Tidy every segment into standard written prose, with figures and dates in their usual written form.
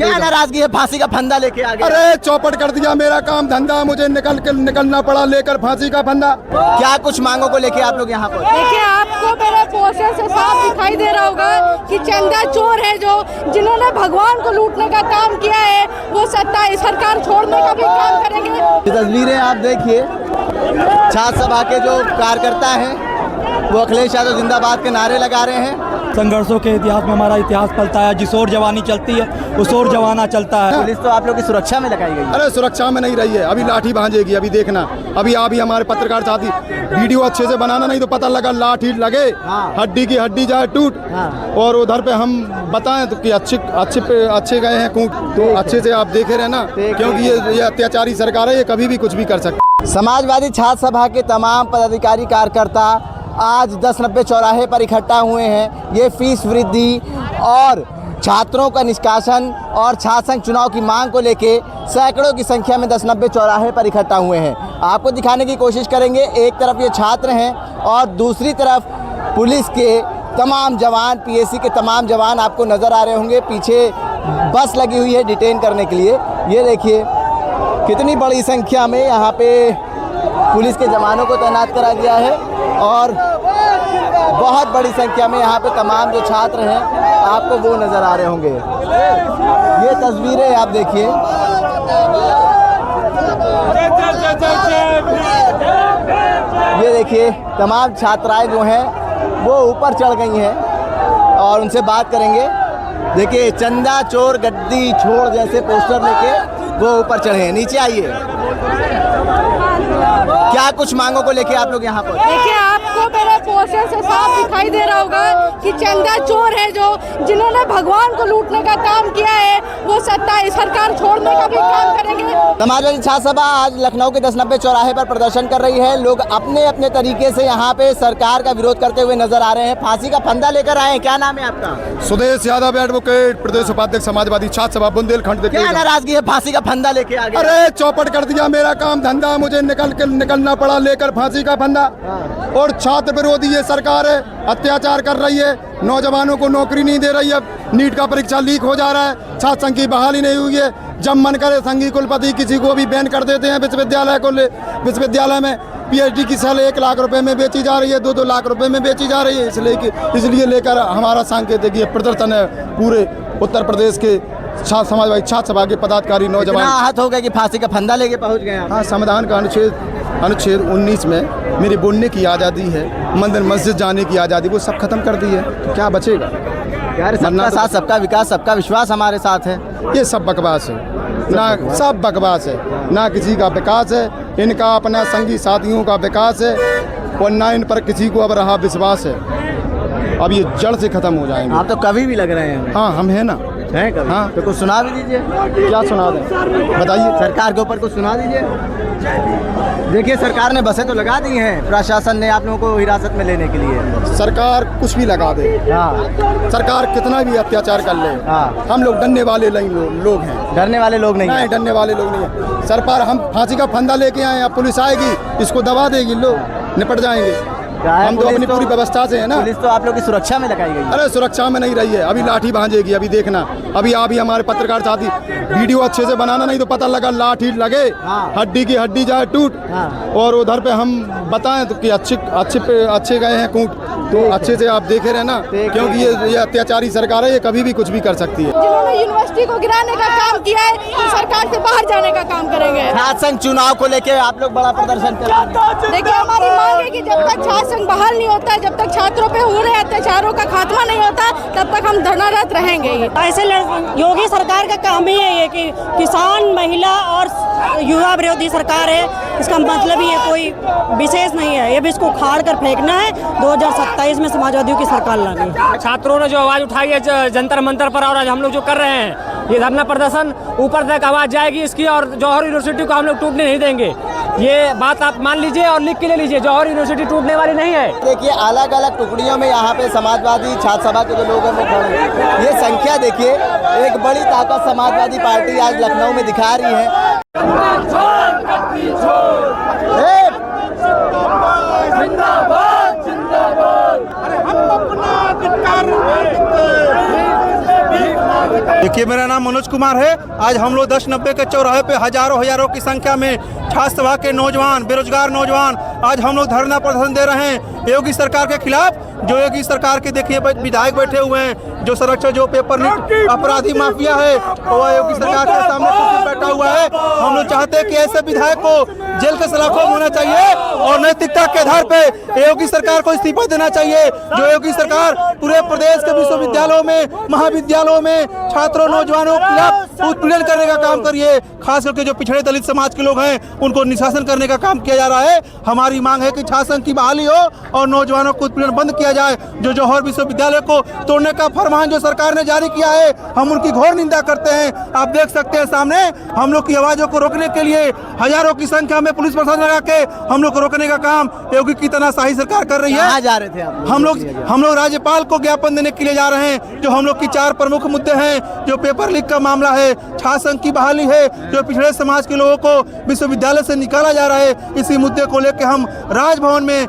क्या नाराजगी है? फांसी का फंदा लेके आ गए। अरे चौपट कर दिया मेरा काम धंधा, मुझे निकलना पड़ा लेकर फांसी का फंदा। क्या कुछ मांगों को लेके आप लोग यहाँ पर? देखिए, आपको मेरे पोस्टर से साफ दिखाई दे रहा होगा कि चंदा चोर है, जो जिन्होंने भगवान को लूटने का काम किया है वो सत्ता सरकार छोड़ने का भी काम करेंगे। ये तस्वीरें आप देखिए, छात्र सभा के जो कार्यकर्ता हैं वो अखिलेश यादव जिंदाबाद के नारे लगा रहे हैं। संघर्षों के इतिहास में हमारा इतिहास पलता है, जिस ओर जवानी चलती है उस ओर जवाना चलता है। पुलिस तो आप लोग की सुरक्षा में लगाई गई है। अरे सुरक्षा में नहीं रही है, अभी लाठी भांजेगी, अभी देखना। अभी हमारे पत्रकार साथी वीडियो अच्छे से बनाना, नहीं तो पता लगा लाठी लगे, हड्डी की हड्डी जाए टूट, और उधर पे हम बताएं तो कि अच्छे गए हैं तो अच्छे से आप देखे रहे ना, क्योंकि ये अत्याचारी सरकार है, ये कभी भी कुछ भी कर सकती। समाजवादी छात्र सभा के तमाम पदाधिकारी कार्यकर्ता आज 1090 चौराहे पर इकट्ठा हुए हैं। ये फीस वृद्धि और छात्रों का निष्कासन और छात्र संघ चुनाव की मांग को लेके सैकड़ों की संख्या में 1090 चौराहे पर इकट्ठा हुए हैं। आपको दिखाने की कोशिश करेंगे, एक तरफ ये छात्र हैं और दूसरी तरफ पुलिस के तमाम जवान, पीएसी के तमाम जवान आपको नज़र आ रहे होंगे। पीछे बस लगी हुई है डिटेन करने के लिए। ये देखिए कितनी बड़ी संख्या में यहाँ पे पुलिस के जवानों को तैनात करा गया है और बहुत बड़ी संख्या में यहाँ पे तमाम जो छात्र हैं आपको वो नज़र आ रहे होंगे। ये तस्वीरें आप देखिए, ये देखिए तमाम छात्राएं जो हैं वो ऊपर चढ़ गई हैं और उनसे बात करेंगे। देखिए, चंदा चोर गद्दी छोड़ जैसे पोस्टर लेके वो ऊपर चढ़े हैं। नीचे आइए, क्या कुछ मांगों को लेके आप लोग यहाँ पर? देखिए, आपको मेरे पोस्टर से साफ दिखाई दे रहा होगा कि चंदा चोर है, जो जिन्होंने भगवान को लूटने का काम किया है वो सत्ता सरकार छोड़ने का भी काम करेंगे। समाजवादी छात्र सभा आज लखनऊ के 1090 चौराहे पर प्रदर्शन कर रही है। लोग अपने अपने तरीके से यहाँ पे सरकार का विरोध करते हुए नजर आ रहे हैं। फांसी का फंदा लेकर आए हैं। क्या नाम है आपका? सुदेश यादव, एडवोकेट, प्रदेश उपाध्यक्ष समाजवादी छात्र सभा बुंदेलखंड। क्या नाराजगी है? फांसी का फंदा लेके आ गए। अरे चौपट कर दिया मेरा काम धंधा, मुझे निकलना पड़ा लेकर फांसी का फंदा। और छात्र विरोधी ये सरकार है, अत्याचार कर रही है, नौजवानों को नौकरी नहीं दे रही है। नीट का परीक्षा लीक हो जा रहा है, छात्र संघ की बहाली नहीं हुई है। जब मन करे संघी कुलपति किसी को भी बैन कर देते हैं विश्वविद्यालय में। पीएचडी की साल 1 लाख रुपए में बेची जा रही है, 2-2 लाख रुपए में बेची जा रही है। इसलिए लेकर हमारा सांकेतिक प्रदर्शन है। पूरे उत्तर प्रदेश के समाजवादी छात्र सभा के पदाधिकारी नौजवान आहत हो गए कि फांसी का फंदा लेके पहुंच गए। हाँ, संविधान का अनुच्छेद 19 में मेरी बोलने की आज़ादी है, मंदिर मस्जिद जाने की आज़ादी, वो सब खत्म कर दी है। तो क्या बचेगा? यार, सबका साथ, सबका विकास, सबका विश्वास हमारे साथ है। ये सब बकवास है ना, सब बकवास है ना। किसी का विकास है, इनका अपना संगी साथियों का विकास है और ना इन पर किसी को अब रहा विश्वास है। अब ये जड़ से खत्म हो जाएंगे। आप तो कभी भी लग रहे हैं। हाँ, हम हैं ना, हैं कभी? हाँ, तो कुछ सुना भी दीजिए। क्या सुना दें, बताइए। सरकार के ऊपर कुछ सुना दीजिए। देखिए, सरकार ने बसें तो लगा दी हैं, प्रशासन ने आप लोगों को हिरासत में लेने के लिए। सरकार कुछ भी लगा दे, सरकार कितना भी अत्याचार कर ले, हम लोग डरने वाले लोग हैं। डरने वाले लोग नहीं हैं। डरने वाले लोग नहीं है। सरकार, हम फांसी का फंदा लेके आए, अब पुलिस आएगी, इसको दबा देगी, लोग निपट जाएंगे। हम तो अपनी पूरी व्यवस्था से है ना। पुलिस तो आप लोग की सुरक्षा में लगाई गई है। अरे सुरक्षा में नहीं रही है, अभी लाठी भांजेगी, अभी देखना। अभी हमारे पत्रकार साथी वीडियो अच्छे से बनाना, नहीं तो पता लगा लाठी लगे, हड्डी की हड्डी जाए टूट, और उधर पे हम बताएं तो कि अच्छे गए हैं तो अच्छे से आप देखे रहे ना, क्योंकि ये अत्याचारी सरकार है, ये कभी भी कुछ भी कर सकती है। जिन्होंने यूनिवर्सिटी को गिराने का काम किया है, तो सरकार से बाहर जाने का काम करेंगे। छात्र संघ चुनाव को लेके आप लोग बड़ा प्रदर्शन करेंगे। देखिए, हमारी मांग है कि जब तक छात्र संघ बहाल नहीं होता, जब तक छात्रों पे हो रहे अत्याचारों का खात्मा नहीं होता, तब तक हम धरनारत रहेंगे। ऐसे योगी सरकार का काम ही है ये कि किसान, महिला और युवा विरोधी सरकार है। इसका मतलब ये कोई विशेष नहीं है, ये भी इसको उखाड़ कर फेंकना है। 2027 में समाजवादियों की सरकार लानी है। छात्रों ने जो आवाज उठाई है जंतर मंतर पर, और आज हम लोग जो कर रहे हैं ये धरना प्रदर्शन, ऊपर तक आवाज जाएगी इसकी, और जौहर यूनिवर्सिटी को हम लोग टूटने नहीं देंगे। ये बात आप मान लीजिए और लिख के ले लीजिए, जौहर यूनिवर्सिटी टूटने वाली नहीं है। देखिए, अलग अलग टुकड़ियों में यहाँ पे समाजवादी छात्र सभा के जो लोग हैं वो खड़े हैं। ये संख्या देखिए, एक बड़ी ताकत समाजवादी पार्टी आज लखनऊ में दिखा रही है। हम अपना देखिए, मेरा नाम मनोज कुमार है। आज हम लोग 10-90 के चौराहे पे हजारों की संख्या में छात्र सभा के नौजवान, बेरोजगार नौजवान आज हम लोग धरना प्रदर्शन दे रहे हैं योगी सरकार के खिलाफ। जो योगी सरकार के देखिए विधायक बैठे हुए हैं, जो संरक्षक, जो पेपर लीक अपराधी माफिया है, वो योगी सरकार के सामने कुर्सी बैठा हुआ है। हम लोग चाहते हैं कि ऐसे विधायक को जेल के सलाखों होना चाहिए और नैतिकता के आधार पे योगी सरकार को इस्तीफा देना चाहिए। जो योगी सरकार पूरे प्रदेश के विश्वविद्यालयों में, महाविद्यालयों में छात्रों, नौजवानों के खिलाफ उत्पीड़न करने का काम करिए। खास करके जो पिछड़े दलित समाज के लोग हैं उनको निशासन करने का काम किया जा रहा है। हमारी मांग है कि शासन की बहाली हो और नौजवानों को उत्पीड़न बंद किया जाए। जो जौहर विश्वविद्यालय को तोड़ने का फरमान जो सरकार ने जारी किया है, हम उनकी घोर निंदा करते हैं। आप देख सकते हैं सामने, हम लोग की आवाजों को रोकने के लिए हजारों की संख्या में पुलिस प्रशासन लगा के हम लोग को रोकने का काम योगी की तानाशाही सरकार कर रही है। कहाँ जा रहे थे आप? हम लोग राज्यपाल को ज्ञापन देने के लिए जा रहे हैं। जो हम लोग की 4 प्रमुख मुद्दे हैं, जो पेपर लीक का मामला है, छात्र संघ की बहाली है, जो पिछड़े समाज के लोगों को विश्वविद्यालय से निकाला जा रहा है, इसी मुद्दे को लेकर हम राजभवन में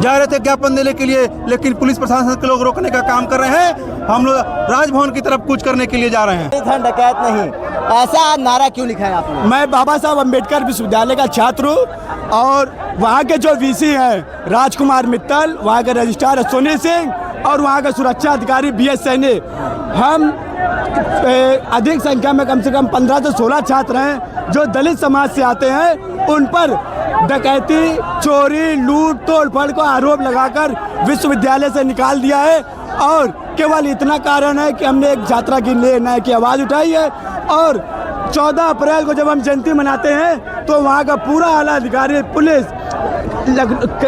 जा रहे थे ज्ञापन देने के लिए, लेकिन पुलिस प्रशासन के लोग रोकने का काम कर रहे हैं। हम लोग राजभवन की तरफ कूच करने के लिए जा रहे हैं। धन डकैत नहीं, ऐसा नारा क्यों लिखा है आपने? मैं बाबा साहब अम्बेडकर विश्वविद्यालय का छात्र हूँ और वहाँ के जो वीसी हैं राजकुमार मित्तल, वहाँ के रजिस्ट्रार सोनी सिंह और वहाँ के सुरक्षा अधिकारी BS सैनी, हम अधिक संख्या में कम से कम 15 से 16 छात्र हैं जो दलित समाज से आते हैं। उन पर डकैती, चोरी, लूट, तोड़फोड़ को आरोप लगाकर विश्वविद्यालय से निकाल दिया है। और केवल इतना कारण है कि हमने एक छात्रा की न्याय की आवाज़ उठाई है और 14 अप्रैल को जब हम जयंती मनाते हैं तो वहाँ का पूरा आला अधिकारी, पुलिस,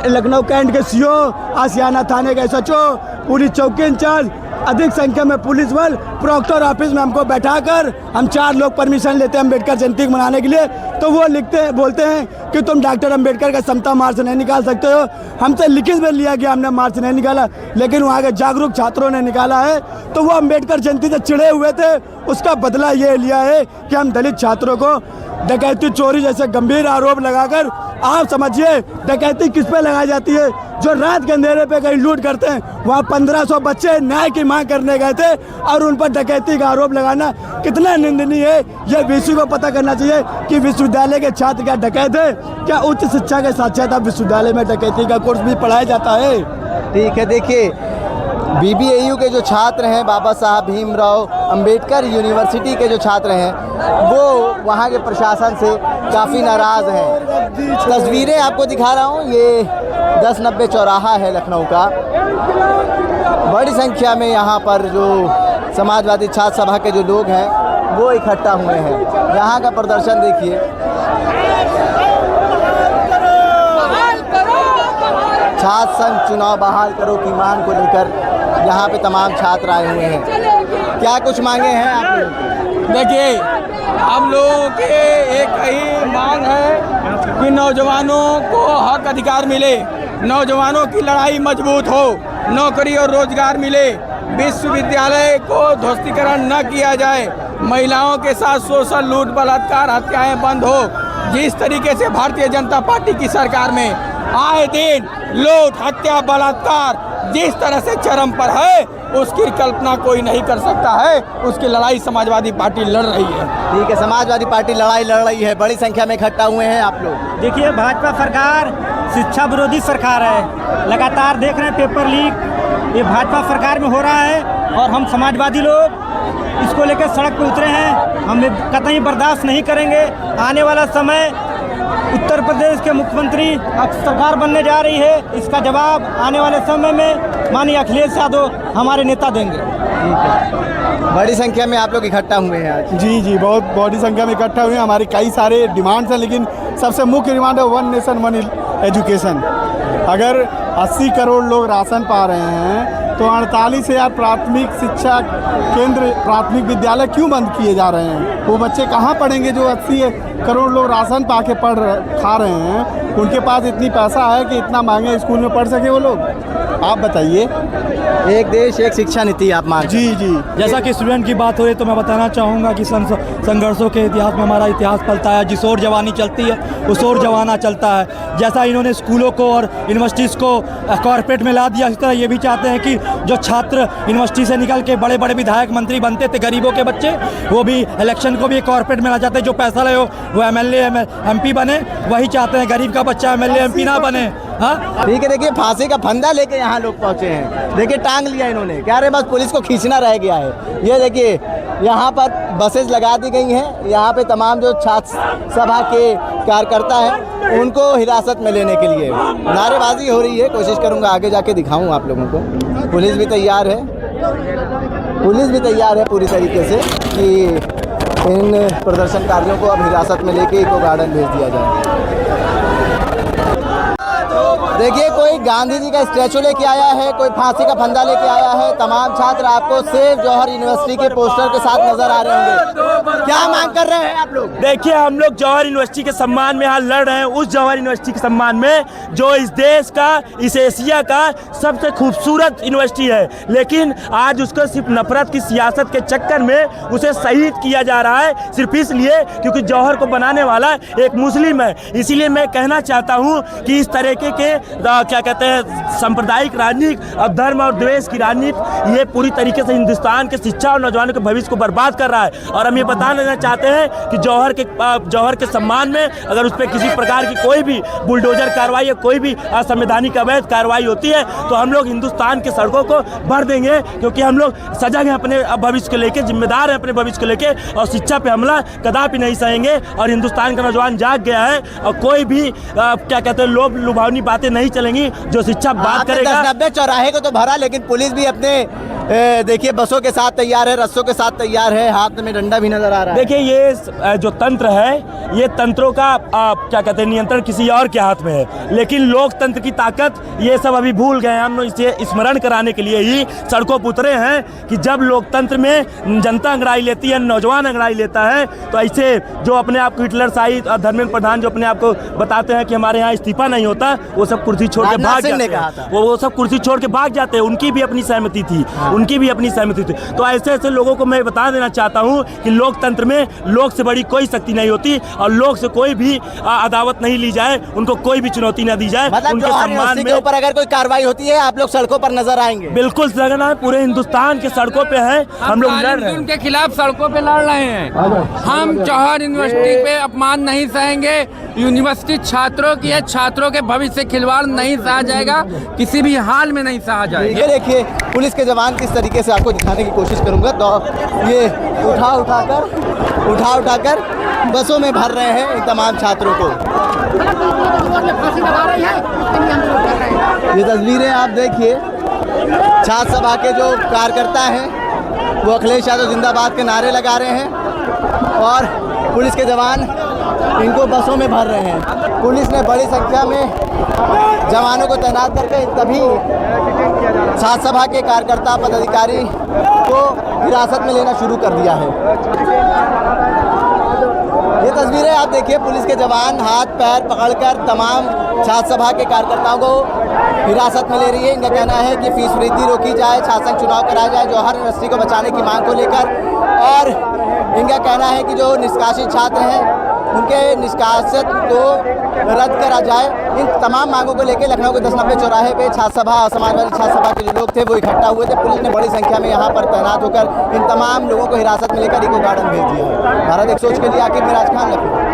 लखनऊ कैंट के CO, आसियाना थाने के SHO, पूरी चौकी इंचार्ज, अधिक संख्या में पुलिस बल, प्रोक्टर ऑफिस में हमको बैठाकर हम 4 लोग परमिशन लेते हैं अम्बेडकर जयंती मनाने के लिए। तो वो बोलते हैं कि तुम डॉक्टर अम्बेडकर का समता मार्च नहीं निकाल सकते हो। हमसे लिखित में लिया गया, हमने मार्च नहीं निकाला, लेकिन वहाँ के जागरूक छात्रों ने निकाला है। तो वो अम्बेडकर जयंती से चिढ़े हुए थे, उसका बदला ये लिया है कि हम दलित छात्रों को डकैती, चोरी जैसे गंभीर आरोप लगाकर, आप समझिए डकैती किस पे लगाई जाती है, जो रात के अंधेरे पे कहीं लूट करते हैं। वहाँ 1500 बच्चे न्याय की मांग करने गए थे और उन पर डकैती का आरोप लगाना कितना निंदनीय है। यह VC को पता करना चाहिए कि विश्वविद्यालय के छात्र क्या डकैत है, क्या उच्च शिक्षा के साथ साथ विश्वविद्यालय में डकैती का कोर्स भी पढ़ाया जाता है। ठीक है, देखिए BBAU के जो छात्र हैं, बाबा साहब भीमराव अंबेडकर यूनिवर्सिटी के जो छात्र हैं, वो वहाँ के प्रशासन से काफ़ी नाराज़ हैं। तस्वीरें आपको दिखा रहा हूँ, ये 10-90 चौराहा है लखनऊ का। बड़ी संख्या में यहाँ पर जो समाजवादी छात्र सभा के जो लोग हैं वो इकट्ठा हुए हैं। यहाँ का प्रदर्शन देखिए, छात्र संघ चुनाव बहाल करो की मांग को लेकर यहाँ पे तमाम छात्र आए हुए हैं। क्या कुछ मांगे हैं आप लोगों की? देखिए, हम लोगों के एक ही मांग है कि नौजवानों को हक अधिकार मिले, नौजवानों की लड़ाई मजबूत हो, नौकरी और रोजगार मिले, विश्वविद्यालय को ध्वस्तीकरण न किया जाए, महिलाओं के साथ शोषण, लूट, बलात्कार, हत्याएं बंद हो। जिस तरीके से भारतीय जनता पार्टी की सरकार में आए दिन लूट, हत्या, बलात्कार जिस तरह से चरम पर है, उसकी कल्पना कोई नहीं कर सकता है। उसकी लड़ाई समाजवादी पार्टी लड़ रही है। ठीक है, समाजवादी पार्टी लड़ाई लड़ रही है, बड़ी संख्या में इकट्ठा हुए हैं आप लोग। देखिए, भाजपा सरकार शिक्षा विरोधी सरकार है, लगातार देख रहे हैं पेपर लीक ये भाजपा सरकार में हो रहा है और हम समाजवादी लोग इसको लेकर सड़क पर उतरे हैं। हम कतई बर्दाश्त नहीं करेंगे। आने वाला समय उत्तर प्रदेश के मुख्यमंत्री सरकार बनने जा रही है, इसका जवाब आने वाले समय में माननीय अखिलेश यादव हमारे नेता देंगे। बड़ी संख्या में आप लोग इकट्ठा हुए हैं आज। जी, बहुत बड़ी संख्या में इकट्ठा हुए हैं। हमारी कई सारे डिमांड्स हैं, लेकिन सबसे मुख्य डिमांड है 1 नेशन 1 एजुकेशन। अगर 80 करोड़ लोग राशन पा रहे हैं तो 48,000 प्राथमिक शिक्षा केंद्र, प्राथमिक विद्यालय क्यों बंद किए जा रहे हैं? वो बच्चे कहाँ पढ़ेंगे जो 80 करोड़ लोग राशन पा के खा रहे हैं? उनके पास इतनी पैसा है कि इतना महंगे स्कूल में पढ़ सके वो लोग? आप बताइए। एक देश एक शिक्षा नीति आप मान जी जी। जैसा कि स्टूडेंट की बात हो रही है तो मैं बताना चाहूँगा कि संघर्षों के इतिहास में हमारा इतिहास पलता है। जिस ओर जवानी चलती है उस ओर जवाना चलता है। जैसा इन्होंने स्कूलों को और यूनिवर्सिटीज़ को कॉर्पोरेट में ला दिया, इस तरह ये भी चाहते हैं कि जो छात्र यूनिवर्सिटी से निकल के बड़े बड़े विधायक मंत्री बनते थे, गरीबों के बच्चे, वो भी इलेक्शन को भी कॉर्पोरेट में ला जाते हैं। जो पैसा ले वो MLA MP बने, वही चाहते हैं गरीब का बच्चा MLA MP ना बने। हाँ ठीक है, देखिए फांसी का फंदा लेके यहाँ लोग पहुँचे हैं। देखिए टांग लिया इन्होंने, कह रहे बस पुलिस को खींचना रह गया है। ये देखिए यहाँ पर बसेस लगा दी गई हैं। यहाँ पे तमाम जो छात्र सभा के कार्यकर्ता हैं उनको हिरासत में लेने के लिए नारेबाजी हो रही है। कोशिश करूँगा आगे जाके दिखाऊँ आप लोगों को। पुलिस भी तैयार है, पुलिस भी तैयार है पूरी तरीके से कि इन प्रदर्शनकारियों को अब हिरासत में लेके इको गार्डन भेज दिया जाए। देखिए कोई गांधी जी का स्टैचू लेके आया है, कोई फांसी का फंदा लेके आया है। तमाम छात्र आपको सेव जौहर यूनिवर्सिटी के पोस्टर के साथ नजर आ रहे होंगे। क्या मांग कर रहे हैं आप लोग? देखिए हम लोग जौहर यूनिवर्सिटी के सम्मान में यहाँ लड़ रहे हैं, उस जौहर यूनिवर्सिटी के सम्मान में जो इस देश का, इस एशिया का सबसे खूबसूरत यूनिवर्सिटी है। लेकिन आज उसको सिर्फ नफरत की सियासत के चक्कर में उसे शहीद किया जा रहा है, सिर्फ इसलिए क्योंकि जौहर को बनाने वाला एक मुस्लिम है। इसीलिए मैं कहना चाहता हूँ कि इस तरीके के क्या कहते हैं सांप्रदायिक राजनीति और धर्म और द्वेष की राजनीति, ये पूरी तरीके से हिंदुस्तान के शिक्षा और नौजवानों के भविष्य को बर्बाद कर रहा है। और हम ये बता देना चाहते हैं कि जौहर के सम्मान में अगर उस पर किसी प्रकार की कोई भी बुलडोजर कार्रवाई या कोई भी असंवैधानिक अवैध कार्रवाई होती है तो हम लोग हिंदुस्तान के सड़कों को भर देंगे, क्योंकि हम लोग सजग हैं अपने भविष्य को लेकर, जिम्मेदार हैं अपने भविष्य को लेकर, और शिक्षा पे हमला कदापि नहीं सहेंगे। और हिंदुस्तान का नौजवान जाग गया है और कोई भी क्या कहते हैं लोभ लुभावनी बातें नहीं चलेंगी। जो शिक्षा बात करेगा। 10-90 चौराहे को तो भरा, लेकिन पुलिस भी अपने देखिए बसों के साथ तैयार है, रस्सों के साथ तैयार है, हाथ में डंडा भी नजर आ रहा है। देखिए ये जो तंत्र है, ये तंत्रों का क्या कहते हैं नियंत्रण किसी और के हाथ में है, लेकिन लोकतंत्र की ताकत ये सब अभी भूल गए हैं। हम लोग इसे स्मरण कराने के लिए ही सड़कों पर उतरे हैं कि जब लोकतंत्र में जनता अंगड़ाई लेती है, नौजवान अंगड़ाई लेता है, तो ऐसे जो अपने आप को हिटलर शाही और धर्मेंद्र प्रधान जो अपने आप को बताते हैं कि हमारे यहाँ इस्तीफा नहीं होता, वो सब कुर्सी छोड़ के भाग जाते हैं। वो सब कुर्सी छोड़ के भाग जाते हैं। उनकी भी अपनी सहमति थी, उनकी भी अपनी सहमति थी। तो ऐसे ऐसे लोगों को मैं बता देना चाहता हूँ कि लोकतंत्र में लोक से बड़ी कोई शक्ति नहीं होती और लोक से कोई भी अदावत नहीं ली जाए, उनको कोई भी चुनौती न दी जाए। मतलब उनके सम्मान में ऊपर अगर कोई कार्रवाई होती है आप लोग सड़कों पर नजर आएंगे? बिल्कुल लगना है, पूरे हिंदुस्तान के सड़कों पे है, हम लोग लड़ रहे हैं, उनके खिलाफ सड़कों पे लड़ रहे हैं। हम जौहर यूनिवर्सिटी पे अपमान नहीं सहेंगे। यूनिवर्सिटी छात्रों की है, छात्रों के भविष्य से खिलवाड़ नहीं सहा जाएगा, किसी भी हाल में नहीं सहा जाएगा। ये देखिए पुलिस के जवान किस तरीके से आपको दिखाने की कोशिश करूंगा। तो ये उठा कर बसों में भर रहे हैं इन तमाम छात्रों को। ये तस्वीरें आप देखिए, छात्र सभा के जो कार्यकर्ता हैं वो अखिलेश यादव जिंदाबाद के नारे लगा रहे हैं और पुलिस के जवान इनको बसों में भर रहे हैं। पुलिस ने बड़ी संख्या में जवानों को तैनात करके तभी छात्र सभा के कार्यकर्ता पदाधिकारी को हिरासत में लेना शुरू कर दिया है। ये तस्वीरें आप देखिए, पुलिस के जवान हाथ पैर पकड़कर तमाम छात्र सभा के कार्यकर्ताओं को हिरासत में ले रही है। इनका कहना है कि फीस वृद्धि रोकी जाए, शासन चुनाव कराया जाए जौहर यूनिवर्सिटी को बचाने की मांग को लेकर। और इनका कहना है कि जो निष्कासित छात्र हैं उनके निष्कासित को रद्द करा जाए। इन तमाम मांगों को लेकर लखनऊ के 10-90 चौराहे पे छात्र सभा, समाजवादी छात्र सभा के जो लोग थे वो इकट्ठा हुए थे। पुलिस ने बड़ी संख्या में यहाँ पर तैनात होकर इन तमाम लोगों को हिरासत में लेकर इको गार्डन भेज दिया है। भारत एक सोच के लिए आकिब मिराज खान, लखनऊ।